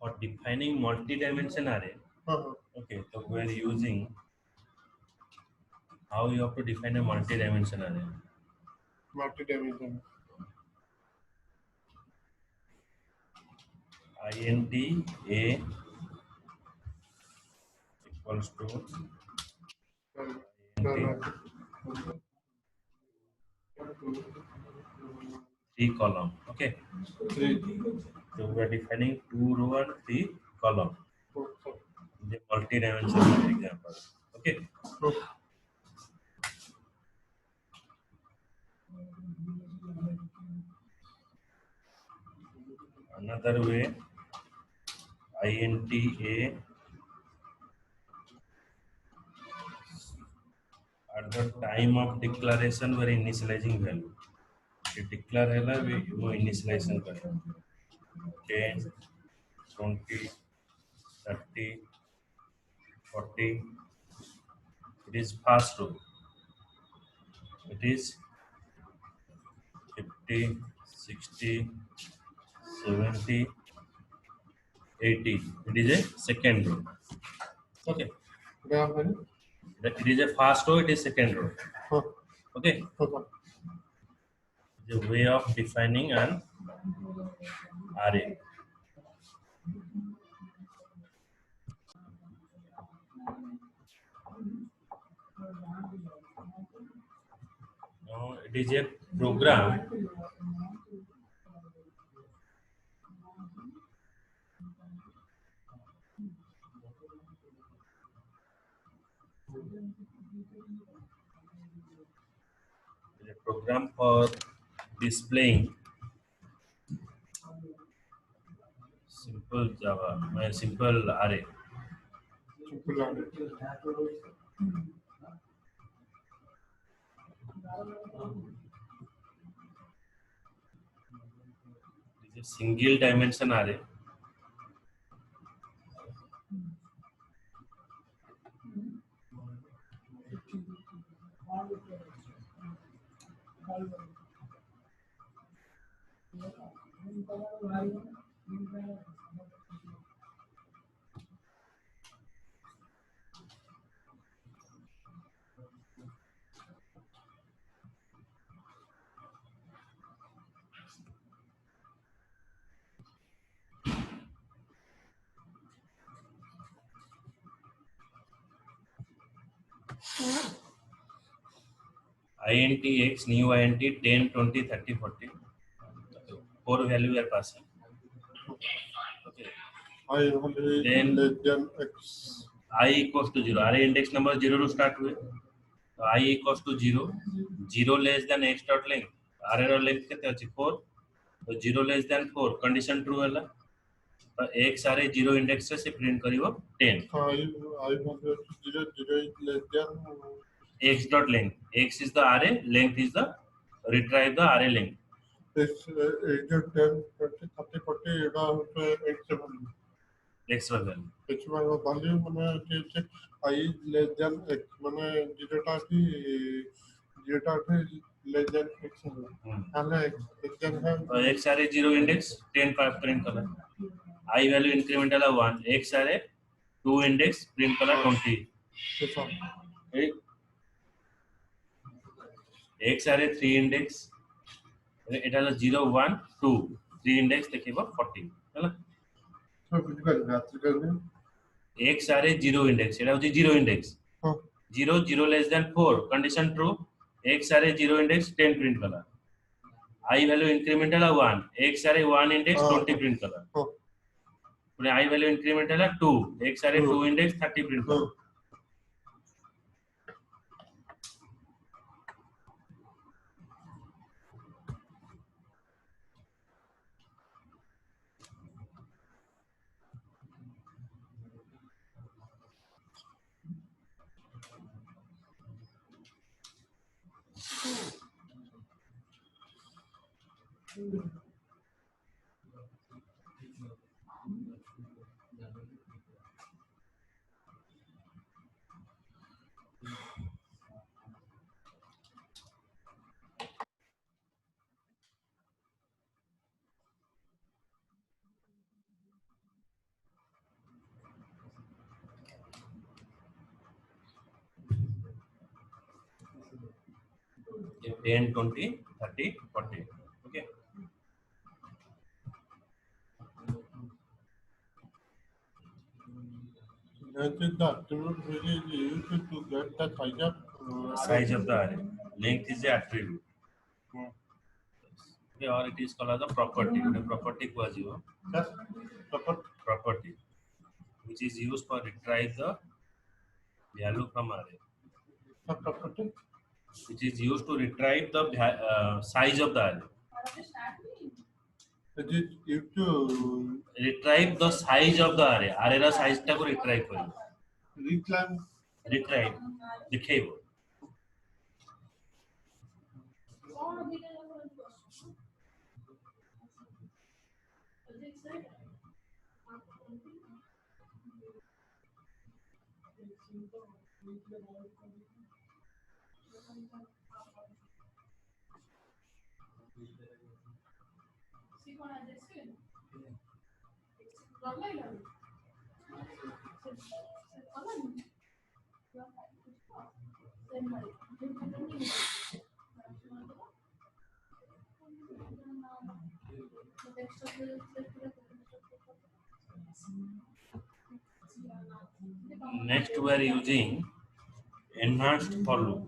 For defining multi-dimension array, okay, so we are using how you have to define a multi-dimension array. Multi-dimension. Int a equals to int 3 column. Okay, so we are defining 2 row and 3 column. The multi-dimensional example. Okay. Another way, int a at the time of declaration we are initializing value. ये declare है ना वो initialization करें 10, 20, 30, 40. It is first row. It is 50, 60, 70, 80. It is a second row. Okay. It is a first row. It is second row. Okay. The way of defining an array. Now it is a program. It is a program for displaying simple Java, simple array. It is a single dimension array. int x, new int 10, 20, 30, 40. 4 value we are passing. Okay. Then I equals to 0. Array index number 0 to start with. So I equals to 0. 0 less than x dot length. Array ର length କେତେ ଅଛି 4. So 0 less than 4 condition true ହେଲା. तो x array 0 index ରେ ସେ print କରିବ 10. X dot length. X is the array, length is the retrieve the array length. X 10, 20, 30, 40 এটা হচ্ছে x value. X value. X value মানে হচ্ছে I less than x মানে যেটা কি যেটা আছে less than x হবে তাহলে x x array 0 index 10 का print करा. I value incremental 1. X array 2 index print करा 20. X array 3 index এটা হলো 0 1 2 3 index দেখিব 40 ହେଲା x array 0 index এটা হচ্ছে 0 index 0 0 less than 4 condition true x array 0 index 10 print कला I value incremental 1 x array 1 index 20 print कला Pune I value incremental 2 x array 2 index 30 print कला 10 20 30 40 okay. That is the attribute which is used to get the Size of the array. Length is the attribute. Okay, or it is called as a property. The property was you Just property which is used for retrieve the value from array. the property. Which is used to retrieve the size of the array. It is used to Retrieve the size of the array. Array रा size टा को retrieve करो. reclaim. Retrieve. दिखेगा. Next we are using enhanced for loop.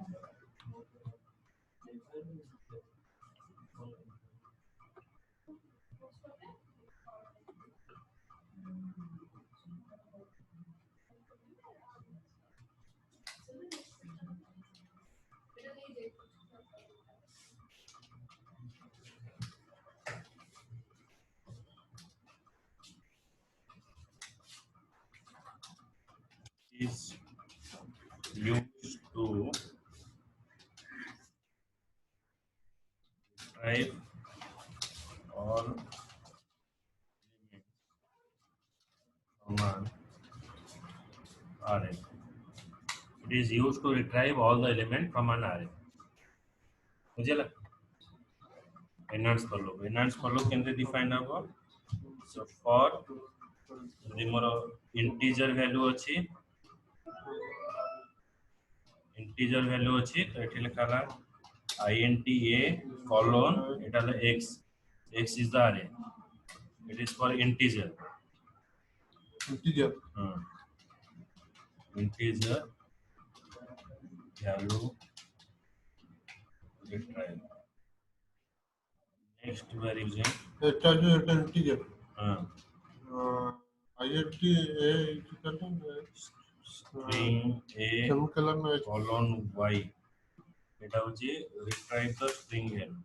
Is used to retrieve all from an array. It is used to retrieve all the element from an array. मुझे लग enhance for loop. Enhance for loop can be defined अब. So for the more integer value अच्छी तो एठी लिखा ला int a colon এটা হলো x is the array. It is for integer. Integer. Integer value retrieve. Next we are using It is an integer. int a is equal to string a colon y. এটা হচ্ছে retrieve the string value.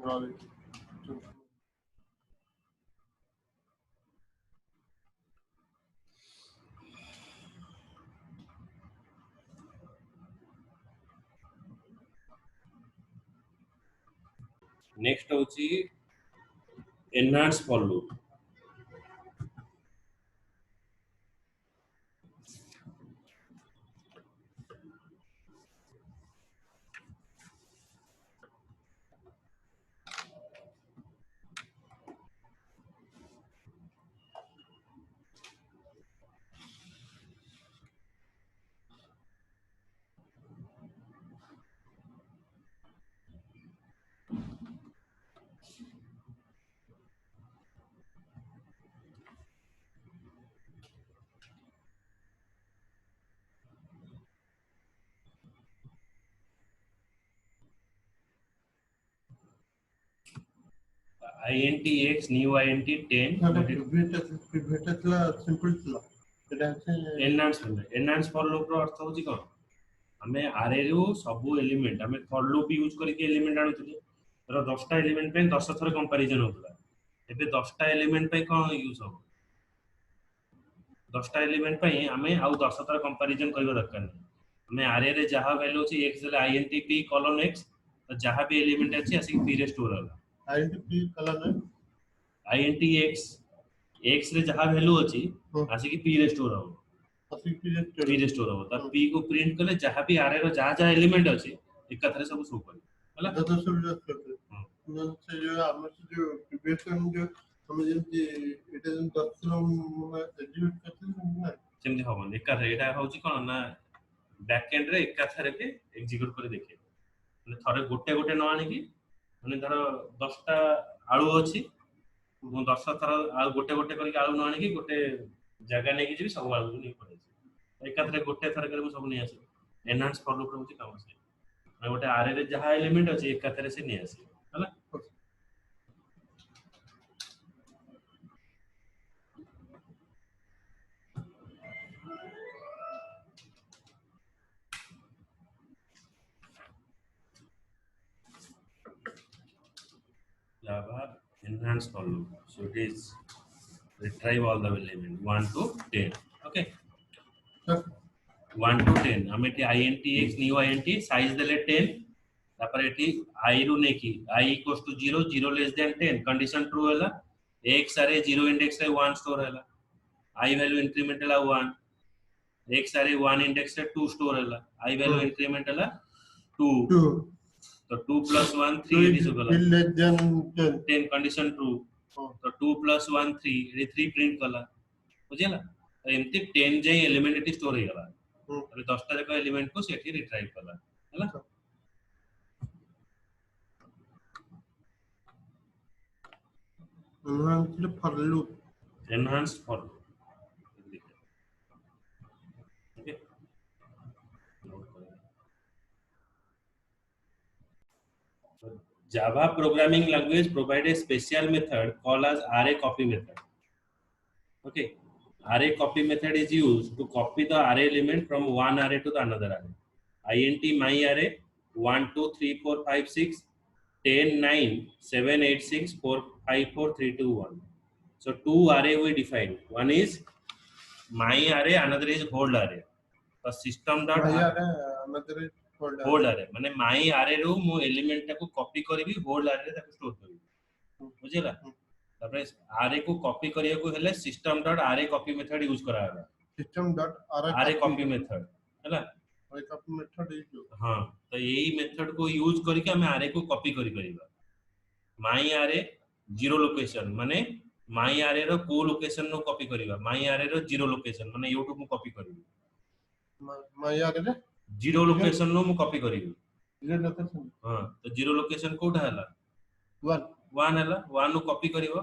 Right. Next होची enhance for loop. int x new int 10 Previous La simple ला এটা হচ্ছে enhance for loop ର ଅର୍ଥ ହଉଛି କଣ ଆମେ array ରୁ ସବୁ element ଆମେ for loop यूज କରିକି element ଆଣୁଥିଲେ ଧର 10 ଟା element ପାଇଁ 10 ଥର comparison ହଉଥିଲା ଏବେ 10 ଟା element ପାଇଁ କଣ यूज ହବ 10 ଟା element ପାଇଁ ଆମେ ଆଉ 10 ଥର comparison କରିବା ଦରକାର ନାହିଁ ଆମେ array ରେ ଯାହା value ଅଛି x ଦେଲେ int p colon x ତ ଯାହା ବି element ଅଛି ଆସିକି p ରେ store ହେଲା int p colon int x रे जहाँ वैल्यू अछि आसी कि p रे स्टोर हो p रे स्टोर हो त p को प्रिंट कले जहाँ भी array रो जहाँ एलिमेंट अछि एक थरे सब शो करे होला तो सब जो से जो हम जो प्रीवियस में जो हमें जेमती एटा जन 10 किलो मैं एग्जीक्यूट करते ना सेमती हबन एका एटा होची कोन ना बैक एंड रे एका थरे के एग्जीक्यूट करे देखे माने थरे गोटे गोटे न आनी की माने धर 10 टा आलू अछि मु 10 थर आ गोटे गोटे करके आलू न आनी की गोटे जगह नै की जी सब आलू नै पड़े एका थरे गोटे थरे करे मु सब नै आसी एनहांस फॉर लूप होची काम से माने गोटे आरे रे जहा एलिमेंट अछि एका थरे से नै आसी हला Java enhanced for loop. So it is retrieve all the element 1 to 10. Okay. Sir 1 to 10. हम eighty int x new int size देले 10. तापर एटी I रू ने की I equals to 0 0 less than 10 condition true हैला x array 0 index रे 1 store हैला I value increment हैला 1 x array 1 index रे 2 store हैला I value increment हैला 2 2 तो 2 plus 1 3 it is equal will less than 10 10 condition true तो 2 plus 1 3 ये 3 प्रिंट कला बुझिला तो एमती 10 जे एलिमेंट एटी स्टोर हे गला तबे 10 टा जक एलिमेंट को सेठी रिट्राइव कला हैला enhanced for loop enhanced for okay Java programming language provide a special method called as array copy method. Okay, array copy method is used to copy the array element from one array to the another array. Int my array 1 2 3 4 5 6 10 9 7 8 6 4 5 4 3 2 1. So two array we define. One is my array, another is hold array. The system dot my array another is old array माने my आरे रो मो element को copy करबी hold आरे रे ताको store करबी बुझिला तबे आरे को copy करिया को हेले सिस्टम डॉट आरे कॉपी मेथड यूज करा है system dot आरे कॉपी मेथड हैला array copy method is used हां तो यही मेथड को यूज करके हमें आरे को कॉपी करि परिबा माई आरे जीरो लोकेशन माने माई आरे रो को लोकेशन नो कॉपी करिबा माई आरे रो जीरो लोकेशन माने यूट्यूब मु कॉपी करबी my array रे जीरो लोकेशन नो मु कॉपी करबी जीरो लोकेशन हां तो जीरो लोकेशन कोठा हला 1 1 हला 1 नु कॉपी करिवो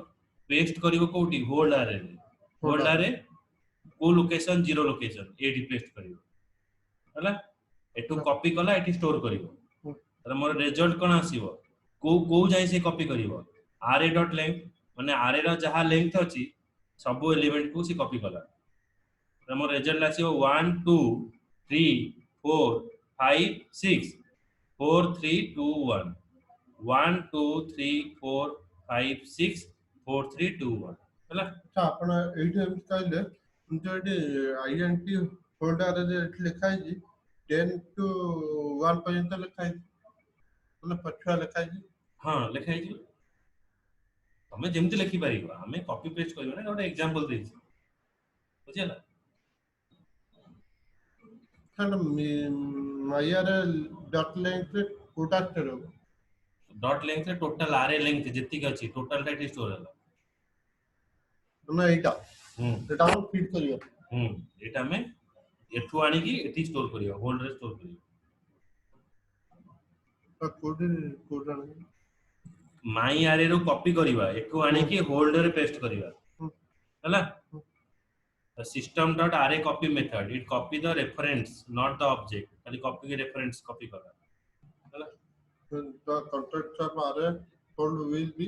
पेस्ट करिवो कोठी होल्ड आरे रे होल्ड आरे को लोकेशन जीरो लोकेशन एडी पेस्ट करिवो हला एटू कॉपी कला एटी स्टोर करिवो तर मोर रिजल्ट कोन आसीबो को जाय से कॉपी करिवो array डॉट लेंथ माने array रो जहा लेंथ अछि सब एलिमेंट को से कॉपी कला तर मोर रिजल्ट आसीबो 1 2 3 4 5 6 4 3 2 1 1 2 3 4 5 6 4 3 2 1 ହେଲା अच्छा आपण एठी कहले तुमचे एठी int होल्ड array रे एठी लिखा है 10 to 1 पर्यंत लिखा है मतलब पछुआ लिखा है हां लिखा है हमें जेमति लिखि परिबा हमें कॉपी पेस्ट करबा ना गोटे एग्जांपल देई बुझिला my array dot length रे कोटा करो डॉट लेंथ रे टोटल आरे लेंथ जति अछि टोटल टाइट स्टोर होला ना एटा एटा हम फीड करियो एटा में एठु आनी की एठी स्टोर करियो होल्ड रे स्टोर करियो कोड माई आरे रो कॉपी करबा एठु आनी की होल्ड रे पेस्ट करबा हैला the system dot array copy method it copy the reference not the object खाली copy के reference copy करा हैला the context of array hold will be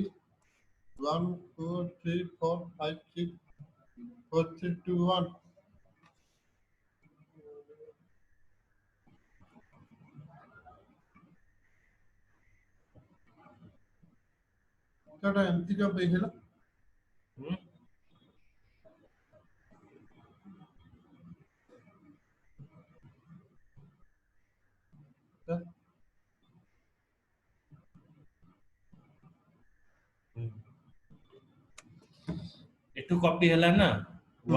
1 2 3 4 5 6 4 3 2 1 क्या एमती का बेहला एठु कॉपी हैला ना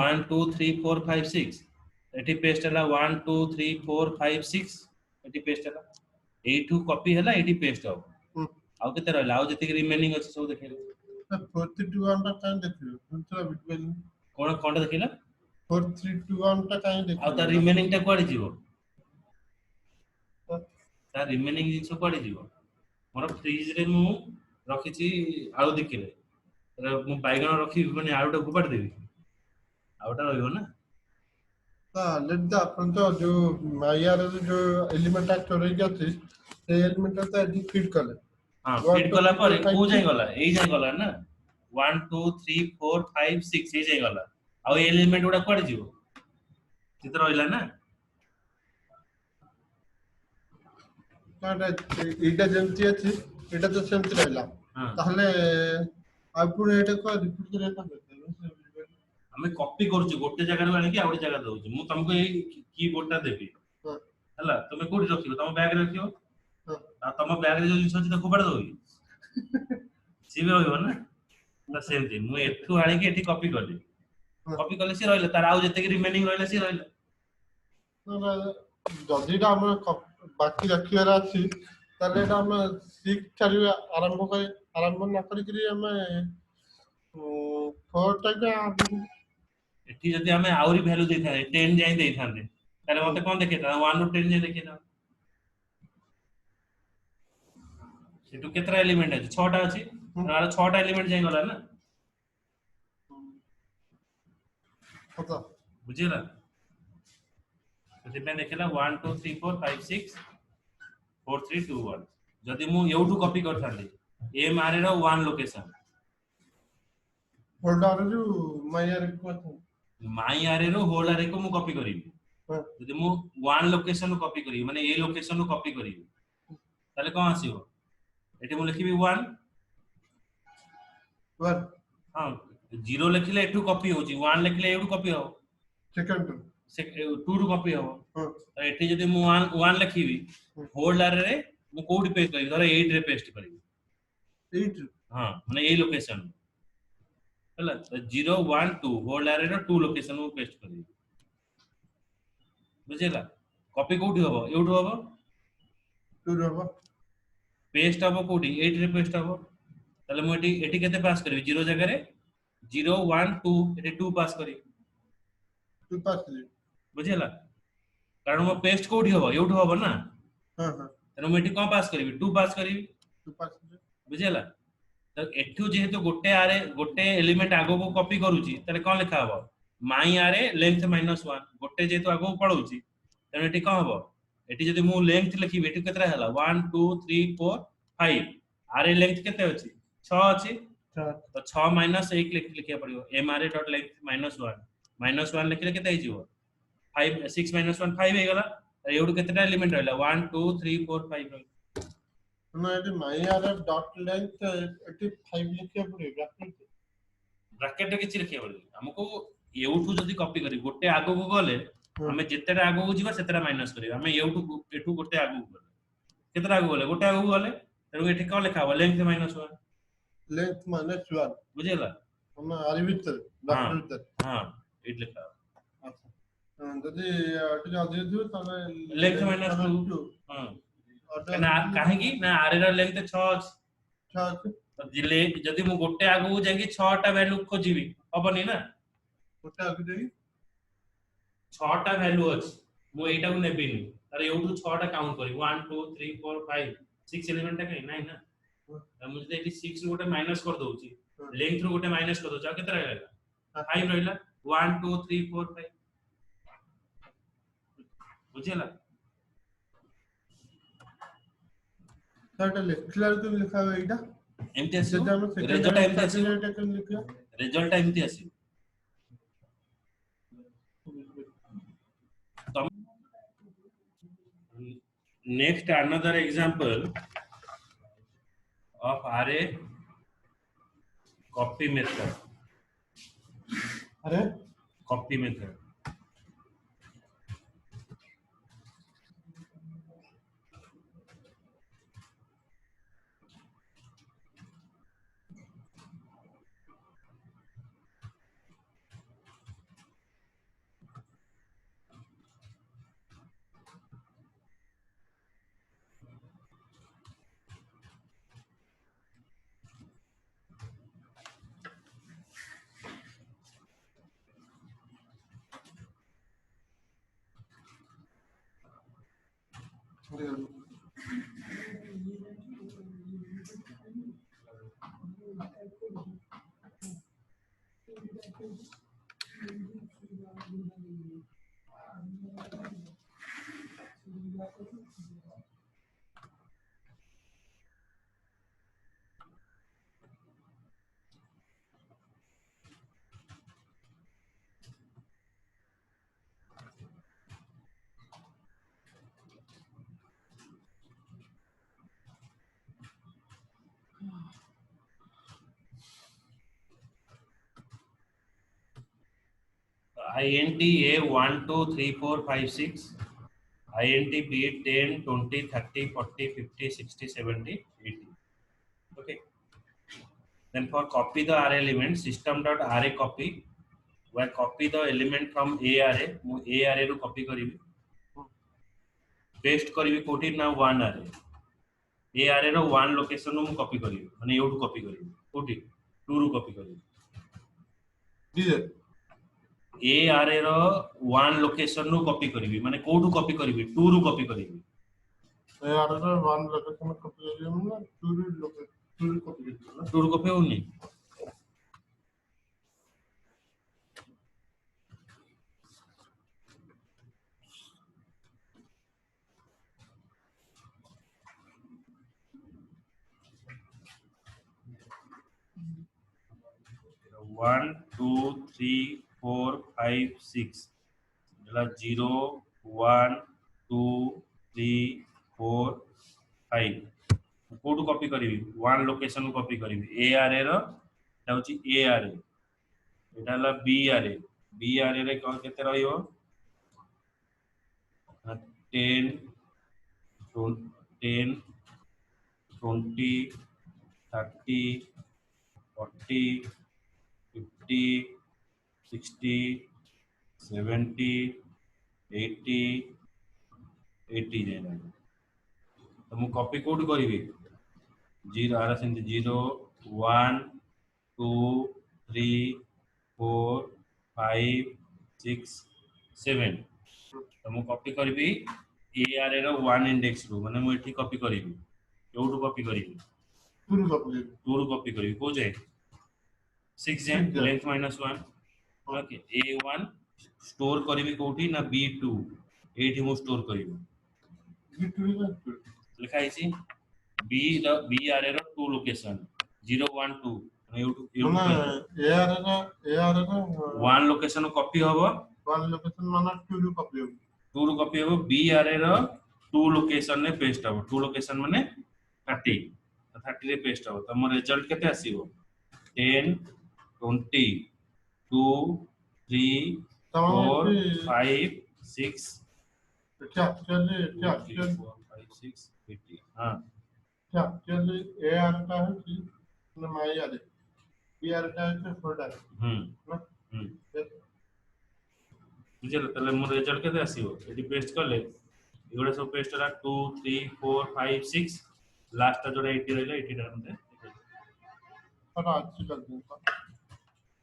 1 2 3 4 5 6 एठी पेस्ट हैला 1 2 3 4 5 6 एठी पेस्ट हैला एठु कॉपी हैला एठी पेस्ट हो आउ केते रहला आउ जति रिमेनिंग अछि सब देखेले 4321 ଟା କାଇଁ ଦେଖିଲୁ ତୁମର ବିଟବେଲ कोणटा देखिला 4321 टा काଇଁ आ ଦେଖିଲୁ ता रिमेनिंग टा कुआडे जीवो ता रिमेनिंग जिंस कुआडे जीवो मोर फ्रिज रे मु रखिची आलू दिकिले मु बाइगण रखी माने आलूटा गुबाड़ देबी आउटा रहइबो ना लेट द अपन तो जो माइयार जो एलिमेंट स्टोरेज ଅଛି ସେ ଏଲିमेंट ତ ଏଠି ଫିଟ୍ कले हां 1 फीड 2 कला 3 पर 4 को 5 जाय 6 गला एई जाय गला ना 1 2 3 4 5 6 एई जाय गला आ एलिमेंट उडा कुआडे जीवो चित्र रहइला ना ଏଇଟା ଯେମିତି ଅଛି ଏଇଟା ତ ସେମିତି ରହିଲା हां ତାହେଲେ ଆଉ ପୁଣି ଏଇଟା କଣ ରିପିଟ୍ କରିବା ପାଇଁ ଆମେ କପି କରୁଛୁ ଗୋଟେ ଜାଗାରୁ ଆଣିକି ଆଉ ଗୋଟେ ଜାଗା ଦଉଛୁ ମୁଁ ତମକୁ ଏଇ कीबोर्ड ଟା ଦେବି ହଁ ହେଲା ତମେ କୋଉଠି ରଖିବ ତମ ବ୍ୟାଗ ରେ ରଖିବ ହଁ ଆଉ ତମ ବ୍ୟାଗ ରେ ଯୋଉ ଜିନିଷ ଅଛି ତାକୁ ଫୋପାଡ଼ି ଦବ କି ସିଏ ବି ରହିବ ନା ତ ସେମିତି ମୁଁ ଏଠୁ ଆଣିକି ଏଠି କପି କଲି ହଁ କପି କଲେ ସିଏ ରହିଲା ତାର ଆଉ ଯେତିକି ରିମେନିଂ ରହିଲା ସିଏ ରହିଲା ଯଦି ଟା ଆମର ବାକି ରଖିବାର ଅଛି ତାହେଲେ ଏଇଟା ଆମେ ସିକ୍ସ ଠାରୁ ଆରମ୍ଭ ନ କରିକିରି ଆମେ ଫୋର୍ ଟାକୁ ଆଗକୁ ଏଠି ଯଦି ଆମେ ଆହୁରି ଭ୍ୟାଲୁ ଦେଇଥାନ୍ତେ 10 ଯାଇ ଦେଇଥାନ୍ତେ ତାହେଲେ ହୁଁ ମତେ କଣ ଦେଖେଇଥାନ୍ତା 1 ରୁ 10 ଯାଇ ଦେଖେଇଥାନ୍ତା ସେଠୁ କେତେଟା ଏଲିମେଣ୍ଟ ଅଛି 6ଟା ଅଛି ହୁଁ ତାର 6ଟା ଏଲିମେଣ୍ଟ ଯାଇ ଗଲା ନା ହତ ବୁଝିଲା ସେଥିପାଇଁ ଦେଖିଲା 1 2 3 4 5 6 4 3 2 1 ଯଦି ମୁଁ ଏଉଠୁ କପି କରିଥାନ୍ତି ଏମ ଆର ର 1 ଲୋକେସନ ଫୋଲ୍ଡର ଯୋଉ ମାଇୟାର କୁ ମାଇ ଆରେ ରୁ ହୋଲ ଆରେ କୁ ମୁଁ କପି କରିବି ହଁ ଯଦି ମୁଁ 1 ଲୋକେସନ ରୁ କପି କରିବି ମାନେ ଏ ଲୋକେସନ ରୁ କପି କରିବି ତାହେଲେ କଣ ଆସିବ ଏଠି ମୁଁ ଲେଖିବି 1 वन ହଁ 0 ଲେଖିଲେ ଏଠୁ କପି ହଉଛି 1 ଲେଖିଲେ ଏଠୁ କପି ହବ सेकंड ସେ 2 ରୁ କପି ହବ हाँ ତ ଏଠି ଯଦି ମୁଁ 1 ଲେଖିବି ହୋଲ୍ଡ ଆରେ ରେ ମୁଁ କୋଉଠି ପେଷ୍ଟ କରିବି ଧର 8 ରେ ପେଷ୍ଟ କରିବି 8 ହଁ ମାନେ ଏଇ ଲୋକେସନ ହେଲା 0 1 2 ହୋଲ୍ଡ ଆରେ ର 2 ଲୋକେସନ ମୁଁ ପେଷ୍ଟ କରିବି ବୁଝିଲା କପି କୋଉଠି ହବ ଏଉଠୁ ହବ 2 रहो पेस्ट हबो कोठी 8 रे पेस्ट हबो ताले मु एठी एठी केते पास करबी 0 जगह रे 0 1 2 एठी 2 पास करी 2 पास ले बुझिला कारण मो पेस्ट कोठी हबो एउठो हबो ना हाँ हाँ तने मु एठी कोन पास करबी 2 पास करबी 2 पास ले बुझिला तो एठू जेहेतु गोटे आरे गोटे एलिमेंट आगो को कॉपी करूची ताले कोन लिखा हबो माई आरे लेंथ -1 गोटे जेहेतु आगो पळौची तने एठी कोन हबो एठी जदि मु लेंथ लिखिबी एठी केतरा हला 1 2 3 4 5 आरे लेंथ केते अछि 6 अछि 4 तो 6 माइनस 1 लिखिया पड़िबो M R A dot length -1 लिखिले केते हो जिवो 5 6 -1 5 हे गला एउडु केतेटा एलिमेंट रहला 1 2 3 4 5 रहला ना ये माइयार डॉट लेंथ 85 लिखिया पड़े ब्रैकेट ब्रैकेट रे किछि लिखिया पड़िबो हमको एउठु जदी कॉपी करी गोटे आगो को गले हाँ हमें जेतेटा आगो को जिवा सेतेटा माइनस करी हमें एउठु एठु गोटे आगो को गले केतेटा आगो गले गोटे आगो को गले तेनु एठी कोन लिखा हो लेंथ -1 लेंथ -1 बुझिला हम आरी भीतर हां ब्रैकेट भीतर हां एट लिखा अच्छा ଯଦି ଟିକେ ଅଧିକ ଥିବ ତାହେଲେ लेंथ -2 हां ना काहे की ना आरे ର लेंथ 6 ଅଛି अच्छा ଅଛି ତ ଜିले ଯଦି ମୁଁ ଗୋଟେ ଆଗକୁ ଯାଇକି 6 ଟା ଭ୍ୟାଲୁ ଖୋଜିବି ହବନି ନା ଗୋଟେ ଆଗକୁ ଯାଇକି 6 ଟା ଭ୍ୟାଲୁ ଅଛି ମୁଁ ଏଇଟାକୁ ନେବିନି ତାର ଏଉଠୁ 6 ଟା କାଉଣ୍ଟ କରିବି 1 2 3 4 5 6 ଏଲିମେंट ଟା କାଇଁ ନାହିଁ ନା ତ ମୁଁ ଯଦି ଏଠି 6 ରୁ ଗୋଟେ ମାଇନସ कर ଦଉଚି लेंथ ରୁ ଗୋଟେ ମାଇନସ कर ଦଉଚି ଆଉ କେତେ ରହିଲା 5 ରହିଲା 1 2 3 4 5 ବୁଝିଲା ସେଟା ଲେଖିଲା ବେଳକୁ କେମିତି ଲେଖା ହବ ଏଇଟା ଏମିତି ଯଦି ଆମେ ଆସିବ ସେକେଣ୍ଡ ରେଜଲ୍ଟ ଏମିତି ଟାଇମ୍ ଆସିବ ଏଇଟା କେମିତି ଲେଖିବା ରେଜଲ୍ଟ ଏମିତି ଆସିବ next another example of array copy method अरे copy method INT A 1 2 3 4 5 6, INT B 10 20 30 40 50 60 70 80. Okay. Then for copy the array element, system dot array copy, where copy the element from A array, मु A array रू copy करिवि, paste करिवि कोठी ना 1 array, A array row 1 location रू मु copy करिवि, माने एउटू copy करिवि, कोठी 2 रू copy करिवि. A array row 1 location रू copy करिवि, माने कोठू copy करिवि, 2 रू copy करिवि. ए array रो 1 location copy करिवि ना 2 रू copy करिवि ना 2 रू copy होनी. One, two, three, four, five, six. 0, 1, 2, 3, 4, 5. कोठू कॉपी करिवि 1 लोकेशन कॉपी करिवि A array रो जाउची A array एटा हला B array रे कोन केते रहियो 10 10 20 30 40 50 60 70 80 80 जाए तो मु कॉपी कोड करिवि 0 आरा सेंति 0 1 2 3 4 5 6 7 तो मु कॉपी करिवि A array रो 1 इंडेक्स रू माने मु एठी कॉपी करिवि केउटू कॉपी करिवि 2 रू copy करिवि 2 रू कॉपी करिवि को जाय 6 जाय length minus 1 okay A1 store करिवि कोठी ना B2 एठी मु स्टोर करिवि B2 लिखा आइछि B array रो 2 लोकेशन 0 1 2 माने A array row 1 location copy हबो 1 लोकेशन माने 2 रू copy हो 2 रू कॉपी हबो B array रो 2 लोकेशन ने पेस्ट हबो 2 लोकेशन माने 30 30 रे पेस्ट हबो तमो रिजल्ट केते आसीबो 10 20 2 3 4 5 6 actually 5 6 80 हां actually ए array टा है कि ना माई array B array टा है फोल्डर ना बुझल तले मोर रिजल्ट केते आसीबो एडी पेस्ट करले एगुडा सब पेस्ट होला 2 3 4 5 6 लास्ट जोडा 80 रहले 80 टा मते पर अच्छी कर दूंगा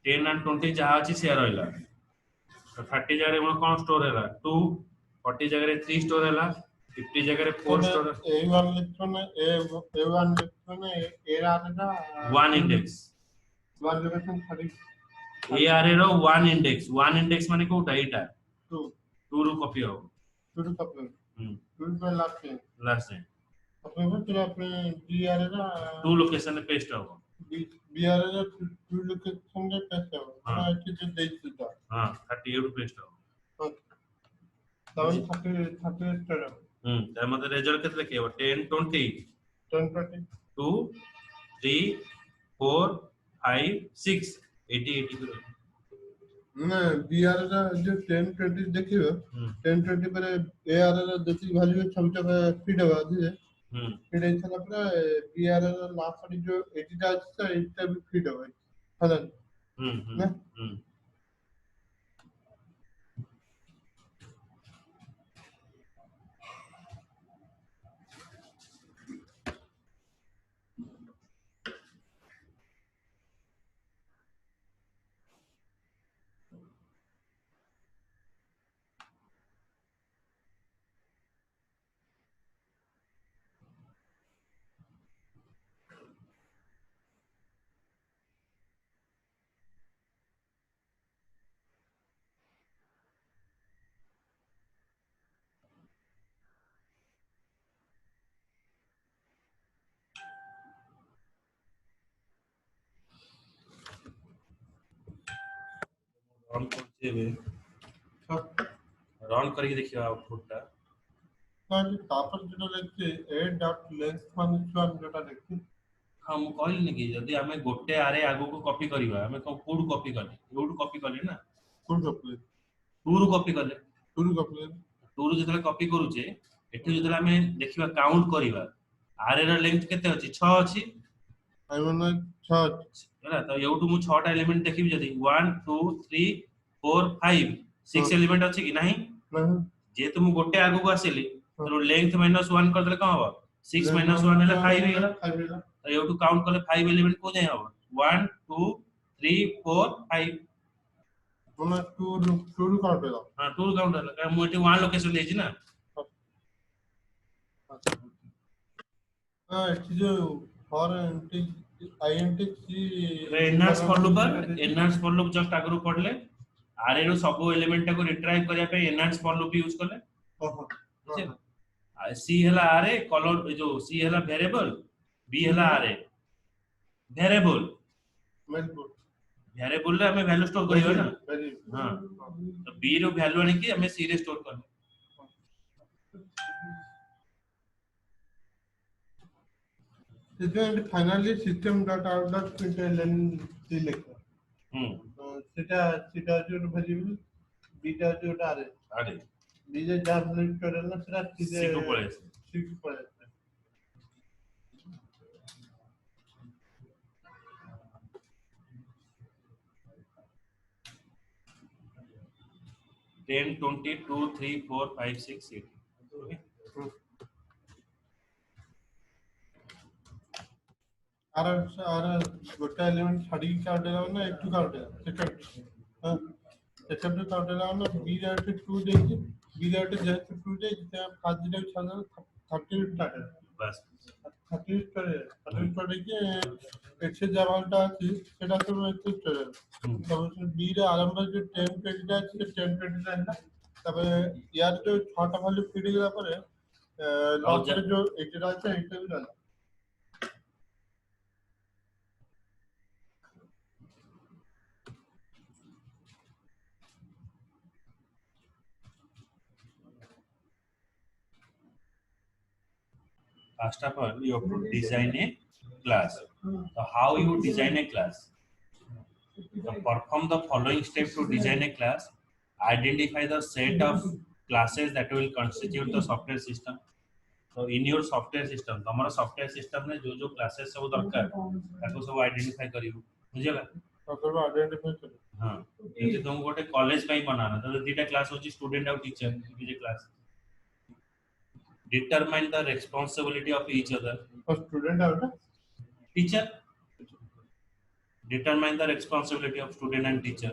10 and 20 जहाँ अच्छी से रहला तो 30 जगह में कौन स्टोर हैला 2 40 जगह 3 स्टोर हैला 50 जगह 4 स्टोर A1 लिखने A1 लिखने A array ना 1 index 1 location 30 A array row 1 index माने कोटा एटा 2 2 रू कॉपी हो 2 रू copy 2 पे लास्ट लास्ट है अपने में फिर अपने B array ना 2 लोकेशन में पेस्ट हो B array ना 2 लोकेशन में पेस्ट हो ना अच्छी से देख सकता हां 38 पेस्ट हो तब 30 स्टार तार मते रिजल्ट केते लिखेबो 10 20 10 30 2 3 4 5 6 80 80 करो ना B array ना जो 10 20 देखियो 10 20 पर A array ना देखि वैल्यू 26 फीड होगा दिए फीड इतना पर B array ना लास्ट जो 80 टा है इसका भी फीड होगा है ना रन करछे रन करके देखियो आउटपुट टा ताकि तापर जो लिखते ए डॉट लेंथ मान जोटा लिखते हाँ मु कहली कि जदि आमे गोटे आरे आगो को कॉपी करबा आमे कोड कॉपी करले एउड कॉपी करले ना फुल कपले टू रु कॉपी करले फुल कपले टू रु जतले कॉपी करूचे एठी जतले आमे देखिबा काउंट करबा आरे रो लेंथ केते अछि 6 अछि आई वन 6 ହେଲା ତ ଏଉଠୁ ମୁଁ 6ଟା ଏଲିମେଣ୍ଟ ଦେଖିବି ଯଦି 1 2 3 4 5 6 ଏଲିମେଣ୍ଟ ଅଛି କି ନାହିଁ नहीं ଯେହେତୁ ମୁଁ ଗୋଟେ ଆଗକୁ ଆସିଲି ତ ଲେନ୍ଥ -1 କରିଦେଲେ କଣ ହବ 6 - 1 ହେଲେ 5 ହେଇଗଲା ତ ଏଉଠୁ କାଉଣ୍ଟ କଲେ 5 ଏଲିମେଣ୍ଟ କୋ ଯାଇ ହବ 1 2 3 4 5 बोला टू काउंट है हां टू काउंट ହେଲା କାରଣ ମୁଁ ଏଠି 1 ଲୋकेशन ଦେଇଛି ନା हां इट जो for int C enhance for loop just आगरू पढ़ले आरे रो सब एलिमेंट को रिट्राइव करिया पे एनहांस फॉर लूप यूज करले ओहो सी हला आरे कलर जो सी हला वेरिएबल बी हला आरे वेरिएबल वेरिएबल रे हमें वैल्यू स्टोर करियो ना हां तो बी रो वैल्यू आने की हमें सी रे स्टोर करना इसमें finally system dot out dot println select सेटा सेटा जो वेरिएबल बीटा जो आरे आरे बी जे जा प्रिंट करना सेटा सीधे सी को पड़े सी को पड़े 10 20 2 3 4 5 6 8 okay आर गोटा एलिमेंट छाड़ी काउंट है ना एक टू काउंट है सेकंड हां सेकंड काउंट है ना बी डॉट 2 देखिए बी डॉट जस्ट 2 दे जितना फास्ट डे छाना 30 स्टार्ट है बस 30 करे 30 करे के एक्से जावालटा আছে সেটা তো একটু তারপর বি এর আরম্ভ যে 10 পেজটা আছে 10 পেজটা না তারপরে ইয়ার যে 6টা ভ্যালু ফিড গেলা পরে লসের যে এটা আছে এটা भी डाला First of all, you have to design a class. So how you design a class? So perform the following steps to design a class. Identify the set of classes that will constitute the software system. So in your software system, तुम्हारा software system में जो जो classes सब दरकार, ताको सब identify करियो, बुझेगा? तो आइडेंटिफाई कर हाँ, जैसे तुम गोटे कॉलेज में ही बनाना, तो दीटा क्लास होची स्टूडेंट और टीचर, ये class. Determine the responsibility of each other. Student है Teacher. Determine the responsibility of student and teacher.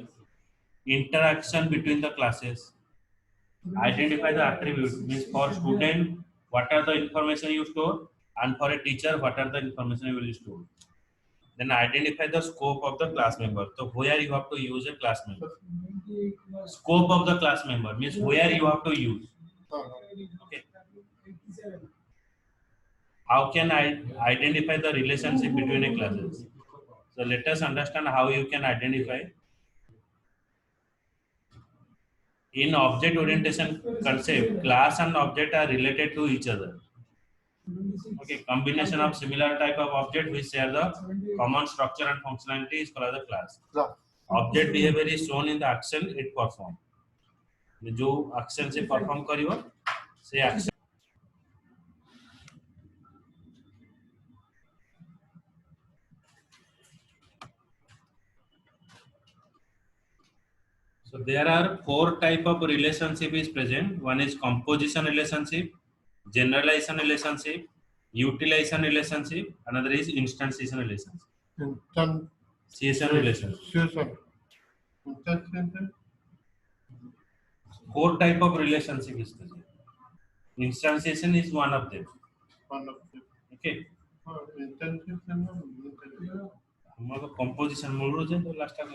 Interaction between the classes. Identify the attributes. Means for student, what are the information you store, and for a teacher, what are the information you will store. Then identify the scope of the class member. So where you have to use a class member. Scope of the class member means where you have to use. Okay. How can I identify the relationship between a classes? So let us understand how you can identify. In object orientation concept, class and object are related to each other. Okay, combination of similar type of object which share the common structure and functionality is called the class. Object behavior is shown in the action it perform. जो action से perform करियो से action. So there are 4 type of relationship is present. One is composition relationship, generalization relationship, utilization relationship. Another is instantiation relationship. Instantiation relationship. 4 type of relationship is present. Instantiation is one of them. Okay. हमारा composition मूल रूप से तो last time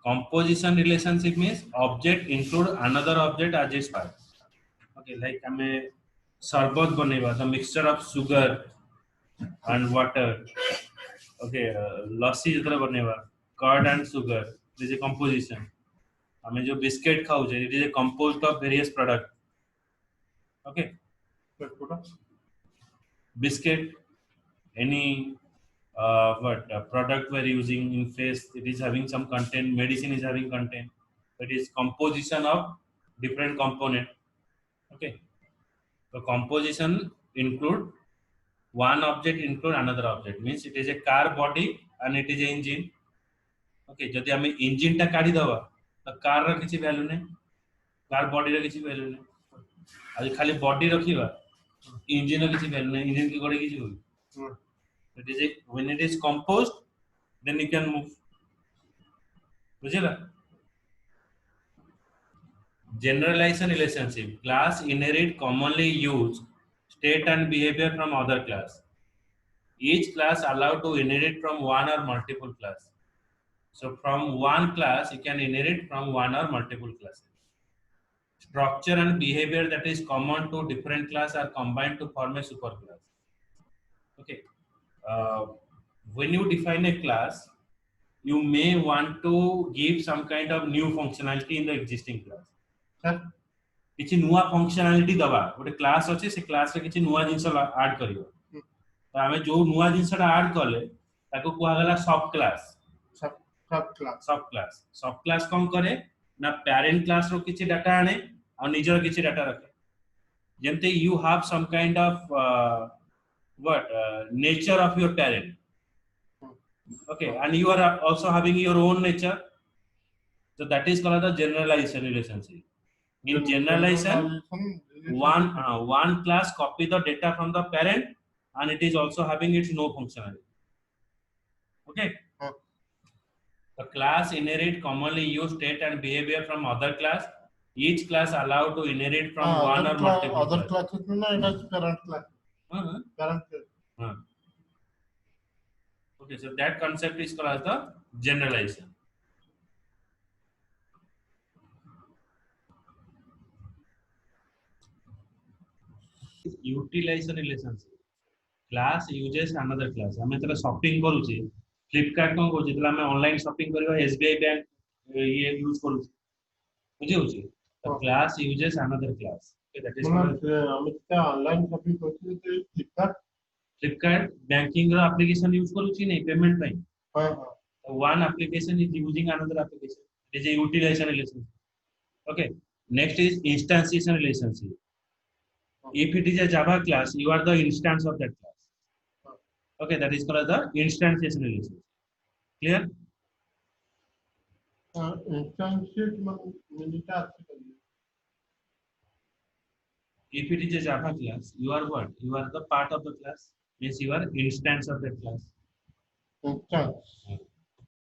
composition relationship means object include another object as its part. Okay, like हमें शरबत बनेगा, the mixture of sugar and water. Okay, lassi जितना बनेगा, curd and sugar, it is a composition. हमें जो बिस्किट खाऊ छे, it is a composed of various product. Okay, biscuit, any product we're using in face, it is having some content. Medicine is having content. It is composition of different component. Okay, so composition include one object include another object, means it is a car body and it is a engine. Okay, जदि हमें engine टा काढ़ी दवा तो car रा किसी value नहीं, car body रा किसी वैल्यू नहीं. आज खाली बॉडी रखिबा, इंजन रा किसी वैल्यू नहीं, इंजन की गोड़ी किसी होई. It is when it is composed, then you can move. बुझेला? Generalization relationship. Class inherit commonly used state and behavior from other class. Each class allowed to inherit from one or multiple class. So from one class, you can inherit from one or multiple classes. Structure and behavior that is common to different class are combined to form a superclass. Okay. When you define a class, you may want to give some kind of new functionality in the existing class. किछि नुआ functionality दबा गोटे class अछि, से class रे किछि नुआ जिंस add करियो. तो हमें जो नुआ जिंसटा ऐड करले ताको कुआ गला सब क्लास. सब क्लास कौन करे ना पेरेंट क्लास रो किछि डाटा आने और निजर किछि डाटा रखे. जेमते you have some kind of nature of your parent. Okay, and you are also having your own nature. So that is called the generalization relationship. In generalization, one class copy the data from the parent and it is also having its no functionality. Okay. The class inherit commonly used state and behavior from other class. Each class allowed to inherit from one or multiple other class. classes no, it is parent class. Parent class. Okay, so that concept is called as the generalization. Utilization relationship. Class uses another class. हमें तरा shopping करू छी, Flipkart कौन करू छी, तला हमें online shopping करिवा SBI bank ये use करू छी, बुझे हो छी. The class uses another class. Okay, that is हमें क्या online shopping करते हैं Flipkart banking रा application use करू छी नहीं payment ପାଇଁ. One application is using another application. It is a utilization relationship. Okay. Next is instantiation relationship. If it is a Java class, you are the instance of that class. Okay, that is called the instantiation relationship. Clear? If it is a Java class, you are what? You are the part of the class. Means you are instance of that class.